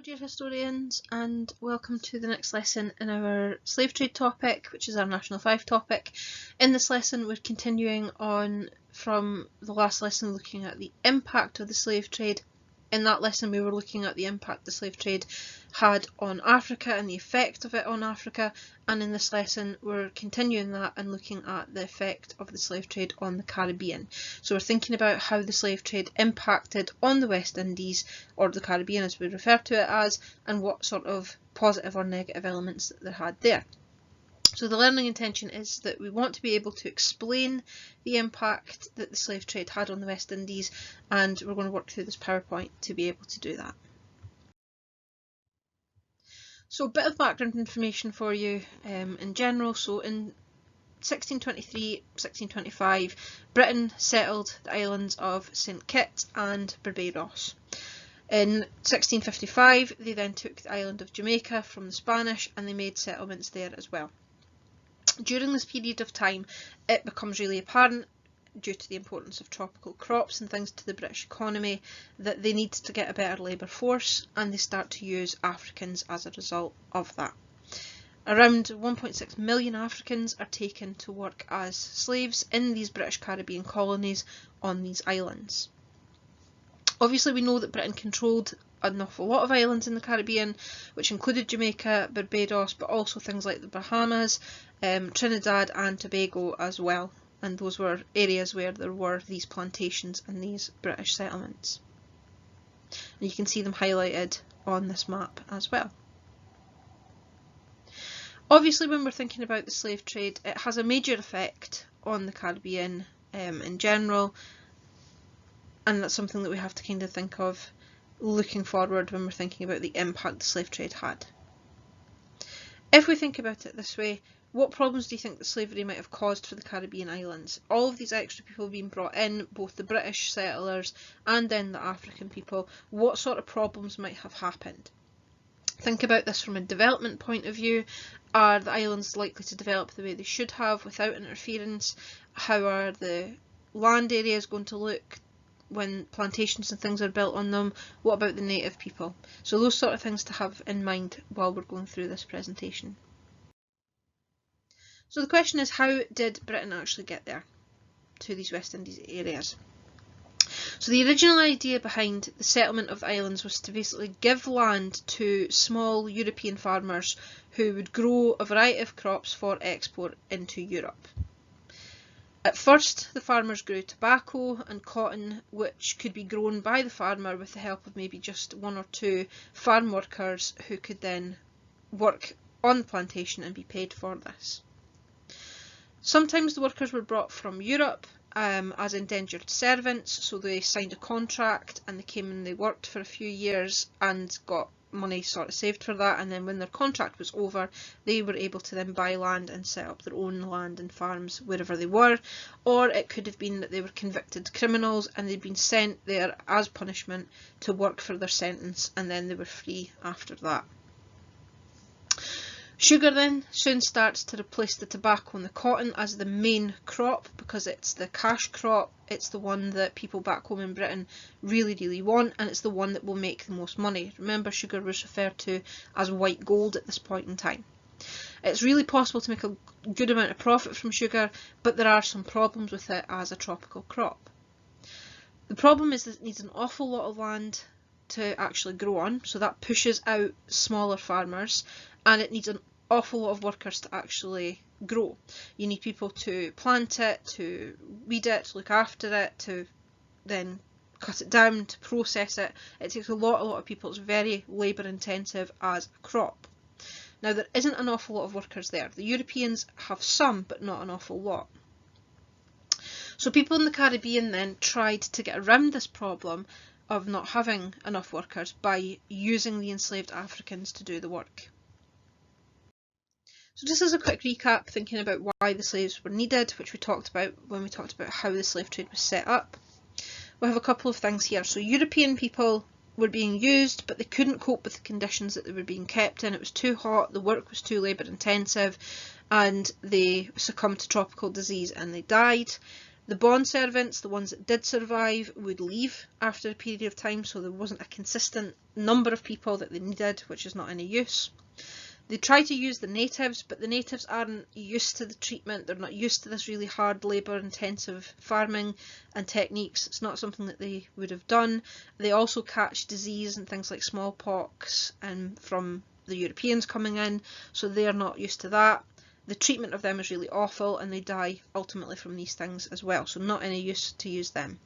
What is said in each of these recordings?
dear historians, and welcome to the next lesson in our slave trade topic, which is our National 5 topic. In this lesson we're continuing on from the last lesson, looking at the impact of the slave trade. In that lesson we were looking at the impact the slave trade had on Africa and the effect of it on Africa, and in this lesson we're continuing that and looking at the effect of the slave trade on the Caribbean. So we're thinking about how the slave trade impacted on the West Indies, or the Caribbean as we refer to it as, and what sort of positive or negative elements that they had there. So the learning intention is that we want to be able to explain the impact that the slave trade had on the West Indies, and we're going to work through this PowerPoint to be able to do that. So a bit of background information for you in general. So in 1623-1625, Britain settled the islands of St Kitts and Barbados. In 1655 they then took the island of Jamaica from the Spanish and they made settlements there as well. During this period of time it becomes really apparent, due to the importance of tropical crops and things to the British economy, that they need to get a better labour force, and they start to use Africans as a result of that. Around 1.6 million Africans are taken to work as slaves in these British Caribbean colonies on these islands. Obviously we know that Britain controlled an awful lot of islands in the Caribbean, which included Jamaica, Barbados, but also things like the Bahamas, Trinidad and Tobago as well, and those were areas where there were these plantations and these British settlements. And you can see them highlighted on this map as well. Obviously when we're thinking about the slave trade, it has a major effect on the Caribbean in general, and that's something that we have to kind of think of looking forward when we're thinking about the impact the slave trade had. If we think about it this way, what problems do you think that slavery might have caused for the Caribbean islands? All of these extra people being brought in, both the British settlers and then the African people, what sort of problems might have happened? Think about this from a development point of view. Are the islands likely to develop the way they should have without interference? How are the land areas going to look when plantations and things are built on them? What about the native people? So those sort of things to have in mind while we're going through this presentation. So the question is, how did Britain actually get there to these West Indies areas? So the original idea behind the settlement of the islands was to basically give land to small European farmers who would grow a variety of crops for export into Europe. At first the farmers grew tobacco and cotton, which could be grown by the farmer with the help of maybe just one or two farm workers who could then work on the plantation and be paid for this. Sometimes the workers were brought from Europe as indentured servants, so they signed a contract and they came and they worked for a few years and got money sort of saved for that, and then when their contract was over they were able to then buy land and set up their own land and farms wherever they were. Or it could have been that they were convicted criminals and they'd been sent there as punishment to work for their sentence, and then they were free after that. Sugar then soon starts to replace the tobacco and the cotton as the main crop, because it's the cash crop, it's the one that people back home in Britain really want, and it's the one that will make the most money. Remember, sugar was referred to as white gold at this point in time. It's really possible to make a good amount of profit from sugar, but there are some problems with it as a tropical crop. The problem is that it needs an awful lot of land to actually grow on, so that pushes out smaller farmers, and it needs an awful lot of workers to actually grow. You need people to plant it, to weed it, to look after it, to then cut it down, to process it. It takes a lot of people. It's very labour intensive as a crop. Now there isn't an awful lot of workers there. The Europeans have some, but not an awful lot. So people in the Caribbean then tried to get around this problem of not having enough workers by using the enslaved Africans to do the work. So just as a quick recap, thinking about why the slaves were needed, which we talked about when we talked about how the slave trade was set up, we have a couple of things here. So European people were being used, but they couldn't cope with the conditions that they were being kept in. It was too hot, the work was too labour intensive, and they succumbed to tropical disease and they died. The bond servants, the ones that did survive, would leave after a period of time, so there wasn't a consistent number of people that they needed, which is not any use. They try to use the natives, but the natives aren't used to the treatment. They're not used to this really hard labour intensive farming and techniques. It's not something that they would have done. They also catch disease and things like smallpox from the Europeans coming in, so they're not used to that. The treatment of them is really awful, and they die ultimately from these things as well, so not any use to use them.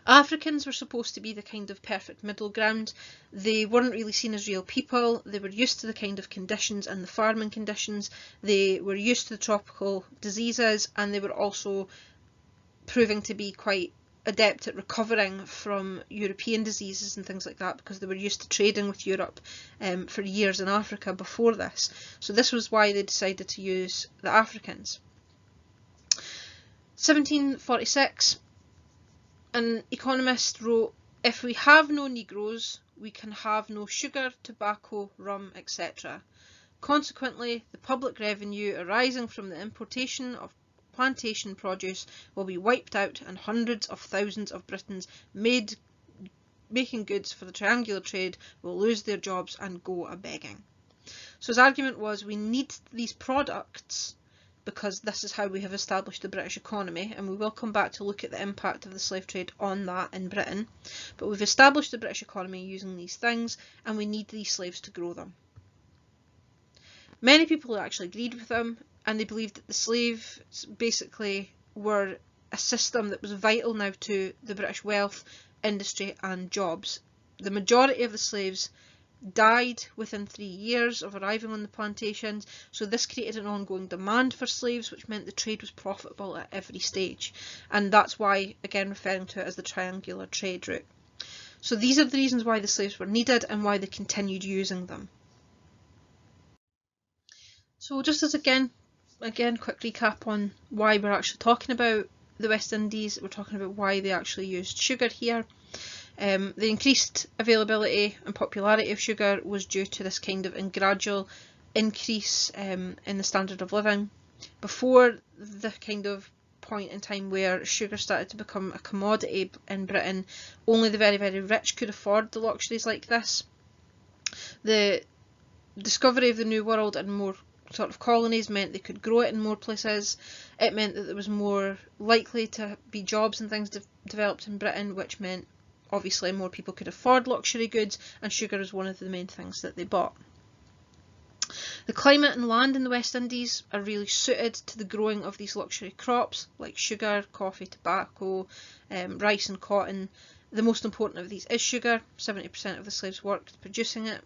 Africans were supposed to be the kind of perfect middle ground. They weren't really seen as real people. They were used to the kind of conditions and the farming conditions. They were used to the tropical diseases, and they were also proving to be quite adept at recovering from European diseases and things like that, because they were used to trading with Europe for years in Africa before this. So this was why they decided to use the Africans. 1746. An economist wrote, "If we have no Negroes, we can have no sugar, tobacco, rum, etc. Consequently, the public revenue arising from the importation of plantation produce will be wiped out, and hundreds of thousands of Britons making goods for the triangular trade will lose their jobs and go a-begging." So his argument was, we need these products because this is how we have established the British economy, and we will come back to look at the impact of the slave trade on that in Britain. But we've established the British economy using these things, and we need these slaves to grow them. Many people actually agreed with him, and they believed that the slaves basically were a system that was vital now to the British wealth, industry and jobs. The majority of the slaves died within 3 years of arriving on the plantations, so this created an ongoing demand for slaves, which meant the trade was profitable at every stage, and that's why, again, referring to it as the triangular trade route. So these are the reasons why the slaves were needed and why they continued using them. So just as again quick recap on why we're actually talking about the West Indies, we're talking about why they actually used sugar here. The increased availability and popularity of sugar was due to this kind of gradual increase in the standard of living. Before the kind of point in time where sugar started to become a commodity in Britain, only the very, very rich could afford the luxuries like this. The discovery of the New World and more sort of colonies meant they could grow it in more places. It meant that there was more likely to be jobs and things developed in Britain, which meant obviously more people could afford luxury goods, and sugar is one of the main things that they bought. The climate and land in the West Indies are really suited to the growing of these luxury crops like sugar, coffee, tobacco, rice and cotton. The most important of these is sugar. 70% of the slaves worked producing it.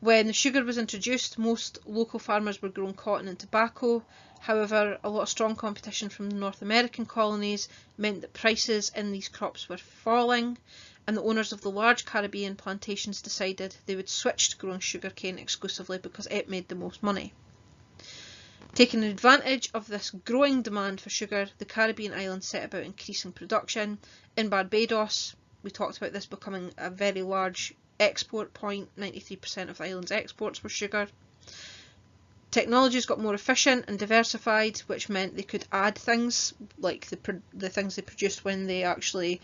When the sugar was introduced, most local farmers were growing cotton and tobacco. However, a lot of strong competition from the North American colonies meant that prices in these crops were falling, and the owners of the large Caribbean plantations decided they would switch to growing sugarcane exclusively because it made the most money. Taking advantage of this growing demand for sugar, the Caribbean islands set about increasing production. In Barbados, we talked about this becoming a very large export point. 93% of the island's exports were sugar. Technologies got more efficient and diversified, which meant they could add things like the things they produced when they actually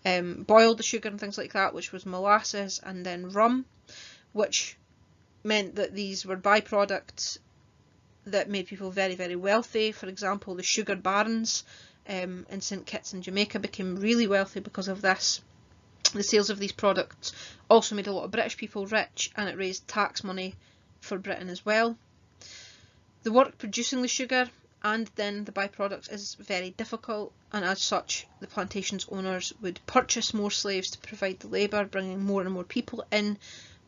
boiled the sugar and things like that, which was molasses and then rum, which meant that these were byproducts that made people very, very wealthy. For example, the sugar barons in St Kitts in Jamaica became really wealthy because of this. The sales of these products also made a lot of British people rich, and it raised tax money for Britain as well. The work producing the sugar and then the byproducts is very difficult, and as such the plantations owners would purchase more slaves to provide the labour, bringing more and more people in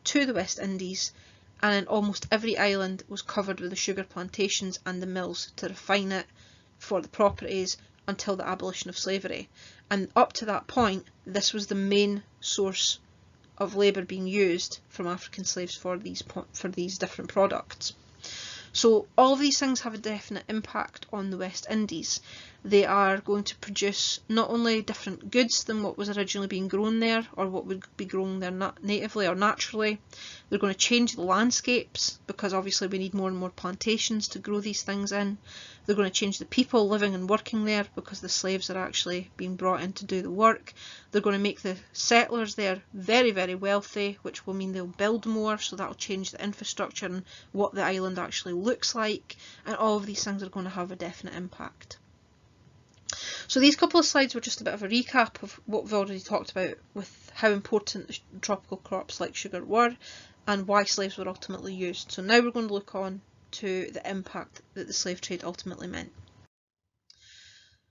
to the West Indies, and in almost every island was covered with the sugar plantations and the mills to refine it for the properties until the abolition of slavery. And up to that point, this was the main source of labour being used from African slaves for these different products. So all of these things have a definite impact on the West Indies. They are going to produce not only different goods than what was originally being grown there, or what would be grown there natively or naturally. They're going to change the landscapes, because obviously we need more and more plantations to grow these things in. They're going to change the people living and working there, because the slaves are actually being brought in to do the work. They're going to make the settlers there very, very wealthy, which will mean they'll build more, so that'll change the infrastructure and what the island actually looks like, and all of these things are going to have a definite impact. So these couple of slides were just a bit of a recap of what we've already talked about, with how important the tropical crops like sugar were and why slaves were ultimately used. So now we're going to look on to the impact that the slave trade ultimately meant.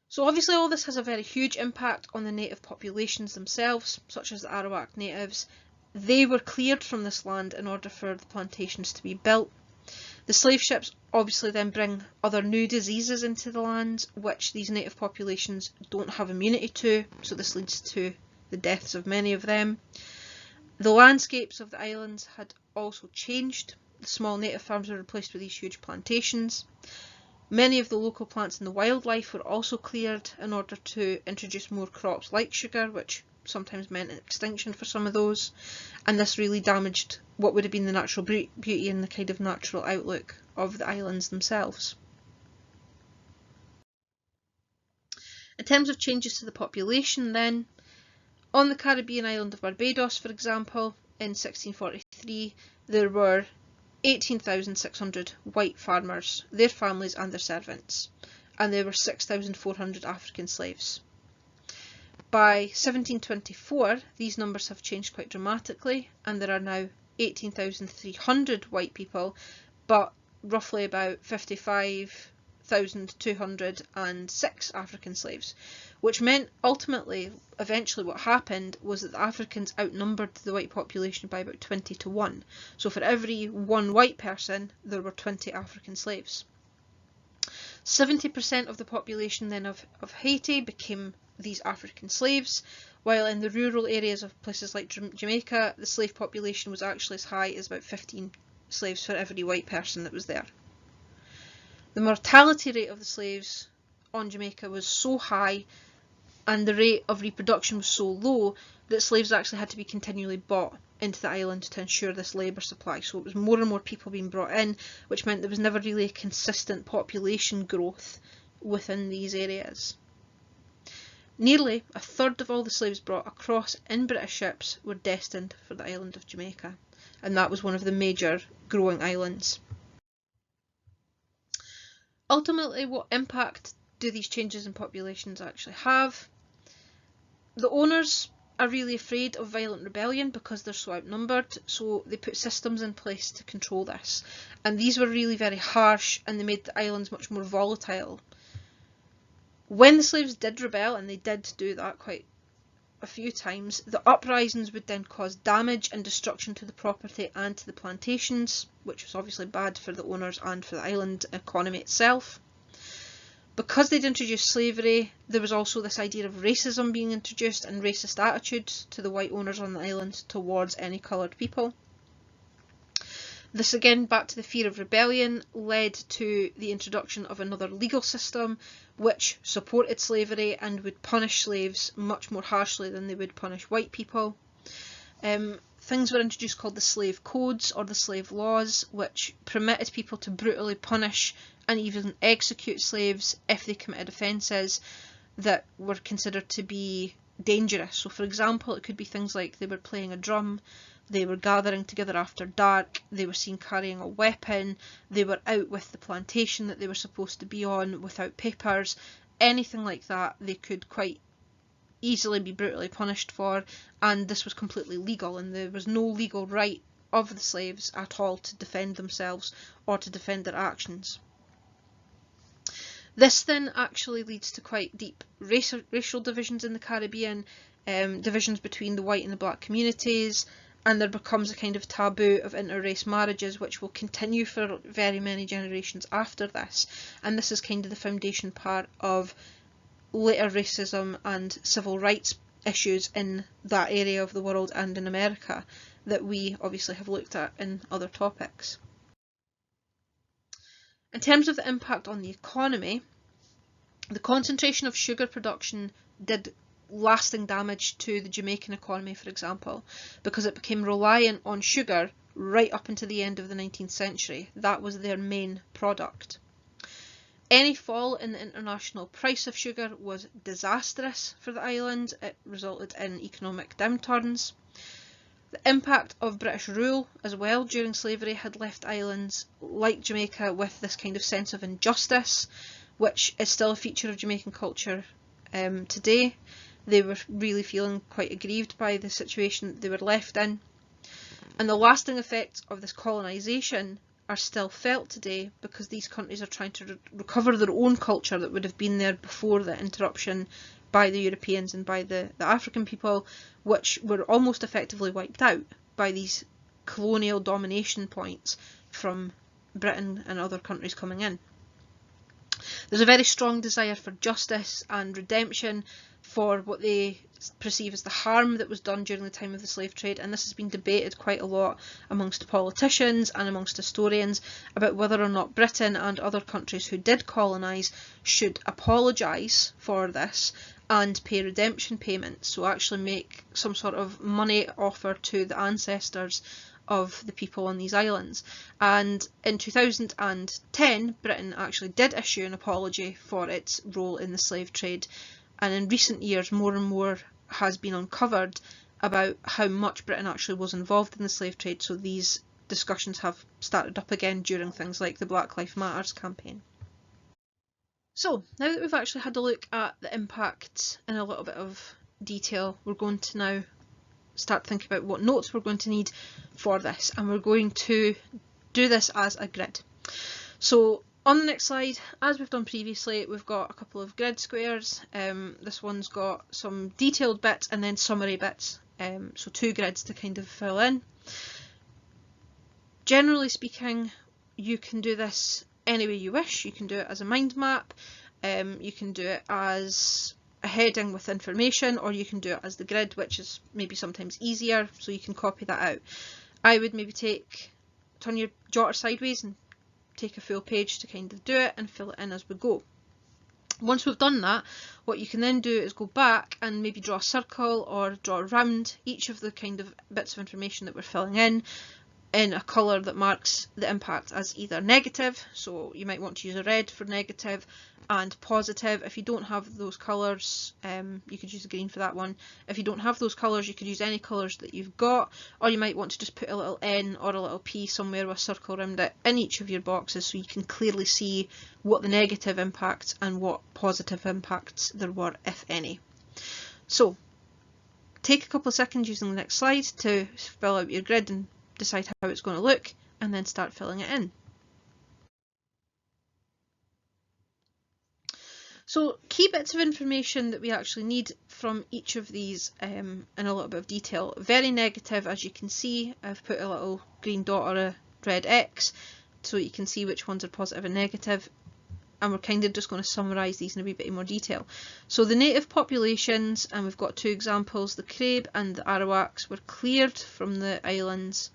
So obviously all this has a very huge impact on the native populations themselves, such as the Arawak natives. They were cleared from this land in order for the plantations to be built. The slave ships obviously then bring other new diseases into the land, which these native populations don't have immunity to, so this leads to the deaths of many of them. The landscapes of the islands had also changed. The small native farms were replaced with these huge plantations. Many of the local plants and the wildlife were also cleared in order to introduce more crops like sugar, which sometimes meant extinction for some of those, and this really damaged what would have been the natural beauty and the kind of natural outlook of the islands themselves. In terms of changes to the population then, on the Caribbean island of Barbados, for example, in 1643 there were 18,600 white farmers, their families and their servants, and there were 6,400 African slaves. By 1724, these numbers have changed quite dramatically, and there are now 18,300 white people, but roughly about 55,206 African slaves, which meant ultimately, eventually what happened was that the Africans outnumbered the white population by about 20 to 1. So for every one white person, there were 20 African slaves. 70% of the population then of Haiti became these African slaves, while in the rural areas of places like Jamaica, the slave population was actually as high as about 15 slaves for every white person that was there. The mortality rate of the slaves on Jamaica was so high, and the rate of reproduction was so low, that slaves actually had to be continually bought into the island to ensure this labour supply. So it was more and more people being brought in, which meant there was never really a consistent population growth within these areas. Nearly a third of all the slaves brought across in British ships were destined for the island of Jamaica, and that was one of the major growing islands. Ultimately, what impact do these changes in populations actually have? The owners are really afraid of violent rebellion because they're so outnumbered, so they put systems in place to control this, and these were really very harsh, and they made the islands much more volatile. When the slaves did rebel, and they did do that quite a few times, the uprisings would then cause damage and destruction to the property and to the plantations, which was obviously bad for the owners and for the island economy itself. Because they'd introduced slavery, there was also this idea of racism being introduced and racist attitudes to the white owners on the island towards any coloured people. This again, back to the fear of rebellion, led to the introduction of another legal system which supported slavery and would punish slaves much more harshly than they would punish white people. Things were introduced called the slave codes or the slave laws, which permitted people to brutally punish and even execute slaves if they committed offences that were considered to be dangerous. So for example, it could be things like they were playing a drum, they were gathering together after dark, they were seen carrying a weapon, they were out with the plantation that they were supposed to be on without papers, anything like that they could quite easily be brutally punished for, and this was completely legal, and there was no legal right of the slaves at all to defend themselves or to defend their actions. This then actually leads to quite deep racial divisions in the Caribbean, divisions between the white and the black communities, and there becomes a kind of taboo of inter-race marriages which will continue for very many generations after this, and this is kind of the foundation part of later racism and civil rights issues in that area of the world and in America that we obviously have looked at in other topics. In terms of the impact on the economy, The concentration of sugar production did lasting damage to the Jamaican economy, for example, because it became reliant on sugar right up into the end of the 19th century. That was their main product. Any fall in the international price of sugar was disastrous for the island. It resulted in economic downturns. The impact of British rule as well during slavery had left islands like Jamaica with this kind of sense of injustice, which is still a feature of Jamaican culture today. They were really feeling quite aggrieved by the situation that they were left in. And the lasting effects of this colonisation are still felt today because these countries are trying to recover their own culture that would have been there before the interruption by the Europeans and by the African people, which were almost effectively wiped out by these colonial domination points from Britain and other countries coming in. There's a very strong desire for justice and redemption for what they perceive as the harm that was done during the time of the slave trade, and this has been debated quite a lot amongst politicians and amongst historians about whether or not Britain and other countries who did colonise should apologise for this and pay redemption payments, so actually make some sort of money offer to the ancestors of the people on these islands. And in 2010, Britain actually did issue an apology for its role in the slave trade, and in recent years more and more has been uncovered about how much Britain actually was involved in the slave trade, so these discussions have started up again during things like the Black Lives Matter campaign. So now that we've actually had a look at the impact in a little bit of detail, we're going to now start thinking about what notes we're going to need for this, and we're going to do this as a grid. So on the next slide, as we've done previously, we've got a couple of grid squares. This one's got some detailed bits and then summary bits, so two grids to kind of fill in. Generally speaking, you can do this any way you wish. You can do it as a mind map, you can do it as a heading with information, or you can do it as the grid, which is maybe sometimes easier, so you can copy that out. I would maybe turn your jotter sideways and take a full page to kind of do it and fill it in as we go. Once we've done that, what you can then do is go back and maybe draw a circle or draw around each of the kind of bits of information that we're filling in a colour that marks the impact as either negative, so you might want to use a red for negative, and positive. If you don't have those colours, you could use a green for that one. If you don't have those colours, you could use any colours that you've got, or you might want to just put a little N or a little P somewhere with a circle around it in each of your boxes so you can clearly see what the negative impacts and what positive impacts there were, if any. So take a couple of seconds using the next slide to fill out your grid and decide how it's going to look, and then start filling it in. So key bits of information that we actually need from each of these in a little bit of detail. Very negative, as you can see, I've put a little green dot or a red X so you can see which ones are positive and negative, and we're kind of just going to summarise these in a wee bit more detail. So the native populations, and we've got two examples, the Craib and the Arawaks, were cleared from the islands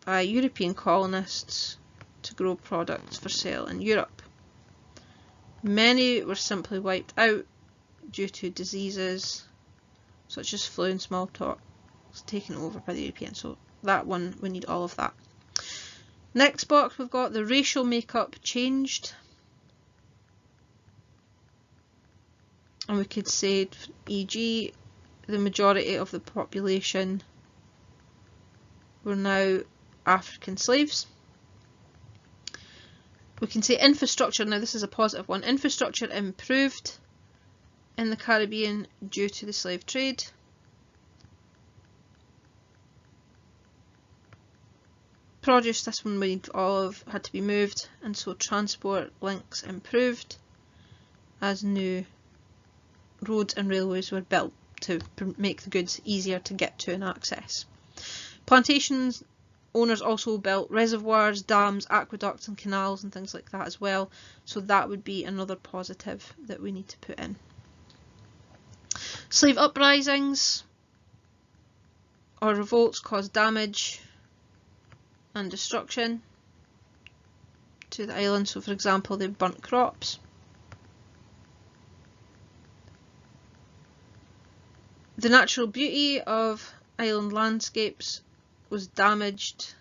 by European colonists to grow products for sale in Europe. Many were simply wiped out due to diseases such as flu and smallpox taken over by the Europeans, so that one, we need all of that. Next box, we've got the racial makeup changed, and we could say, e.g., the majority of the population were now African slaves. We can say infrastructure, now this is a positive one, infrastructure improved in the Caribbean due to the slave trade. Produce, this one we all had to be moved, and so transport links improved as new roads and railways were built to make the goods easier to get to and access. Plantations owners also built reservoirs, dams, aqueducts and canals and things like that as well, so that would be another positive that we need to put in. Slave uprisings or revolts caused damage and destruction to the island. So for example, they burnt crops. The natural beauty of island landscapes was damaged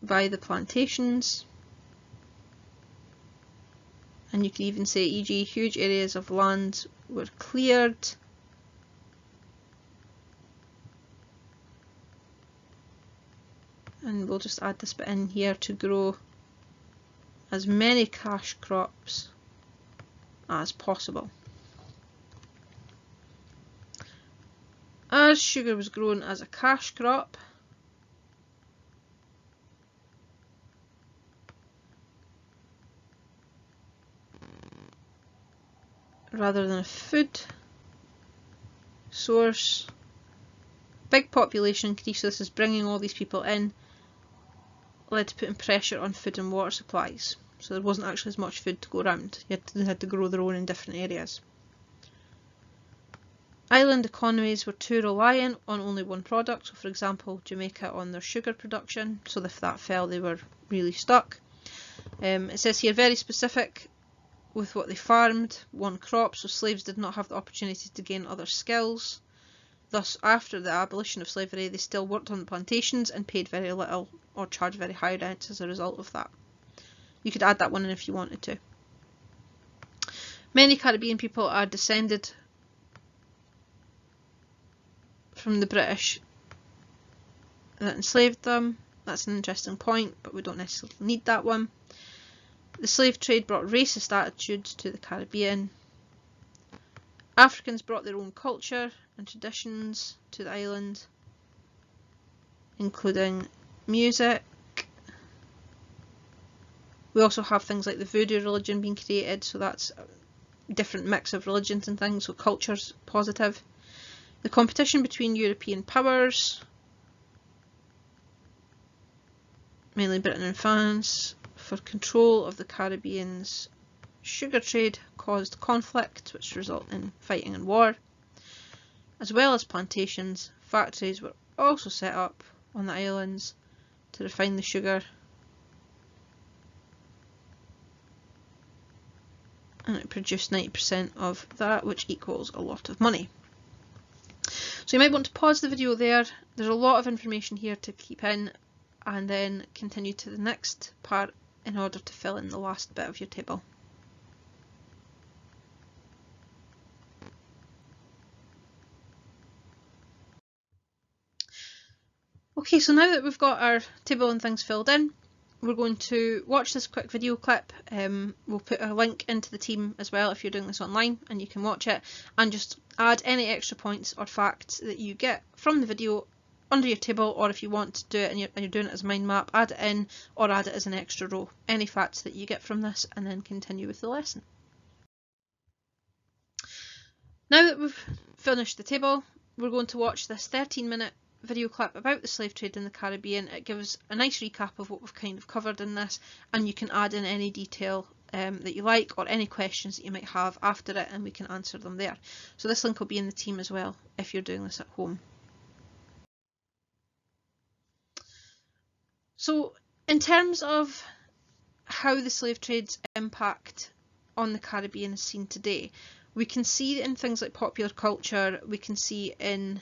by the plantations. And you can even say, e.g., huge areas of land were cleared. And we'll just add this bit in here to grow as many cash crops as possible. As sugar was grown as a cash crop, rather than a food source, big population increases is bringing all these people in, led to putting pressure on food and water supplies. So there wasn't actually as much food to go around. They had to grow their own in different areas. Island economies were too reliant on only one product. So for example, Jamaica on their sugar production. So if that fell, they were really stuck. It says here very specific with what they farmed, one crop, so slaves did not have the opportunity to gain other skills. Thus, after the abolition of slavery, they still worked on the plantations and paid very little or charged very high rents as a result of that. You could add that one in if you wanted to. Many Caribbean people are descended from the British that enslaved them. That's an interesting point, but we don't necessarily need that one. The slave trade brought racist attitudes to the Caribbean. Africans brought their own culture and traditions to the island, including music. We also have things like the voodoo religion being created, so that's a different mix of religions and things, so culture's positive. The competition between European powers, mainly Britain and France, for control of the Caribbean's sugar trade caused conflict, which resulted in fighting and war. As well as plantations, factories were also set up on the islands to refine the sugar, and it produced 90% of that, which equals a lot of money. So you might want to pause the video there. There's a lot of information here to keep in, and then continue to the next part in order to fill in the last bit of your table. Okay, so now that we've got our table and things filled in, we're going to watch this quick video clip. We'll put a link into the team as well if you're doing this online, and you can watch it and just add any extra points or facts that you get from the video under your table, or if you want to do it and you're doing it as a mind map, add it in or add it as an extra row. Any facts that you get from this, and then continue with the lesson. Now that we've finished the table, we're going to watch this 13-minute video clip about the slave trade in the Caribbean. It gives a nice recap of what we've kind of covered in this, and you can add in any detail that you like, or any questions that you might have after it, and we can answer them there. So this link will be in the team as well if you're doing this at home. So in terms of how the slave trade's impact on the Caribbean is seen today, we can see in things like popular culture, we can see in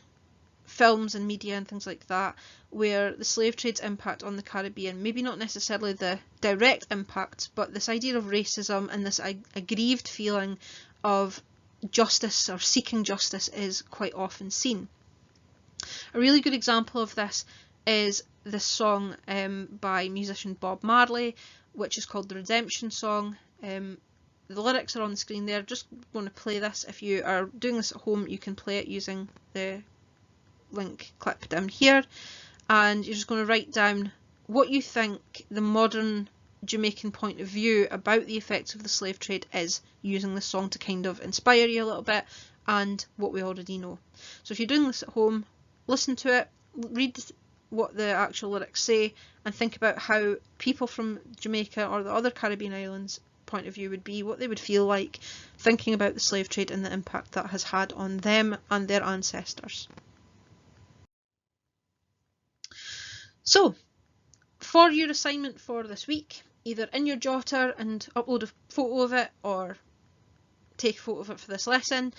films and media and things like that, where the slave trade's impact on the Caribbean, maybe not necessarily the direct impact, but this idea of racism and this aggrieved feeling of justice or seeking justice is quite often seen. A really good example of this is this song by musician Bob Marley, which is called the Redemption Song. The lyrics are on the screen there. Just going to play this. If you are doing this at home, you can play it using the link clip down here, and you're just going to write down what you think the modern Jamaican point of view about the effects of the slave trade is, using this song to kind of inspire you a little bit and what we already know. So if you're doing this at home, listen to it, read what the actual lyrics say, and think about how people from Jamaica or the other Caribbean islands point of view would be, what they would feel like thinking about the slave trade and the impact that has had on them and their ancestors. So, for your assignment for this week, either in your jotter and upload a photo of it, or take a photo of it for this lesson,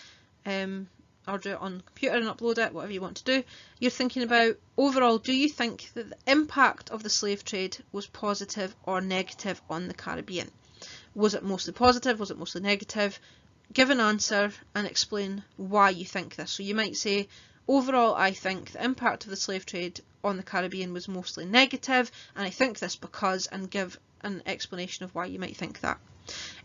or do it on the computer and upload it, whatever you want to do. You're thinking about, overall, do you think that the impact of the slave trade was positive or negative on the Caribbean? Was it mostly positive? Was it mostly negative? Give an answer and explain why you think this. So you might say, overall, I think the impact of the slave trade on the Caribbean was mostly negative, and I think this because, and give an explanation of why you might think that.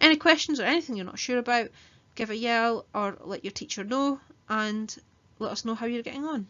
Any questions or anything you're not sure about, give a yell or let your teacher know, and let us know how you're getting on.